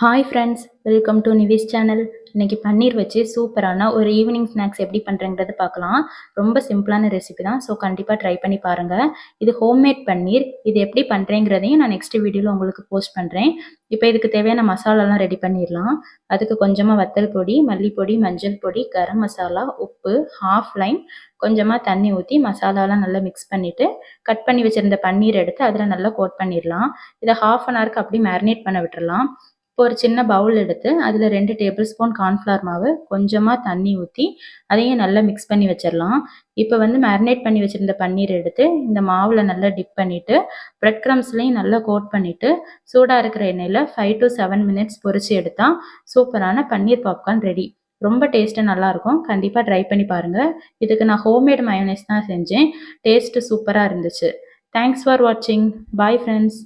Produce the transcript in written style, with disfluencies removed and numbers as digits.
Hi friends, welcome to நிவிஸ் channel. இன்னைக்கு பன்னீர் வச்சு சூப்பரான ஒரு ஈவினிங் ஸ்நாக்ஸ் எப்படி பண்ணுறேங்கிறது பார்க்கலாம். ரொம்ப சிம்பிளான ரெசிபி தான். ஸோ கண்டிப்பாக ட்ரை பண்ணி பாருங்கள். இது ஹோம்மேட் பன்னீர். இது எப்படி பண்ணுறேங்கிறதையும் நான் நெக்ஸ்ட் வீடியோவில் உங்களுக்கு போஸ்ட் பண்ணுறேன். இப்போ இதுக்கு தேவையான மசாலாலாம் ரெடி பண்ணிடலாம். அதுக்கு கொஞ்சமாக வத்தல் பொடி, மல்லிப்பொடி, மஞ்சள் பொடி, கரம் மசாலா, உப்பு, ஹாஃப் லைம், கொஞ்சமாக தண்ணி ஊற்றி மசாலாலாம் நல்லா மிக்ஸ் பண்ணிவிட்டு கட் பண்ணி வச்சுருந்த பன்னீர் எடுத்து அதில் நல்லா கோட் பண்ணிடலாம். இதை ஹாஃப் அன் ஹவருக்கு அப்படி மேரினேட் பண்ண விட்டுறலாம். இப்போ ஒரு சின்ன பவுல் எடுத்து அதில் 2 டேபிள் ஸ்பூன் கார்ன்ஃப்ளவர் மாவு, கொஞ்சமாக தண்ணி ஊற்றி அதையும் நல்லா மிக்ஸ் பண்ணி வச்சிடலாம். இப்போ மேரினேட் பண்ணி வச்சுருந்த பன்னீர் எடுத்து இந்த மாவில் நல்லா டிப் பண்ணிவிட்டு ப்ரெட் க்ரம்ஸ்லையும் நல்லா கோட் பண்ணிவிட்டு சூடாக இருக்கிற எண்ணெயில் 5 to 7 மினிட்ஸ் பொரிச்சு எடுத்தால் சூப்பரான பன்னீர் பாப்கார்ன் ரெடி. ரொம்ப டேஸ்ட்டு நல்லாயிருக்கும். கண்டிப்பாக ட்ரை பண்ணி பாருங்கள். இதுக்கு நான் ஹோம்மேட் மயோனைஸ் தான் செஞ்சேன். டேஸ்ட்டு சூப்பராக இருந்துச்சு. தேங்க்ஸ் ஃபார் வாட்சிங். Bye friends.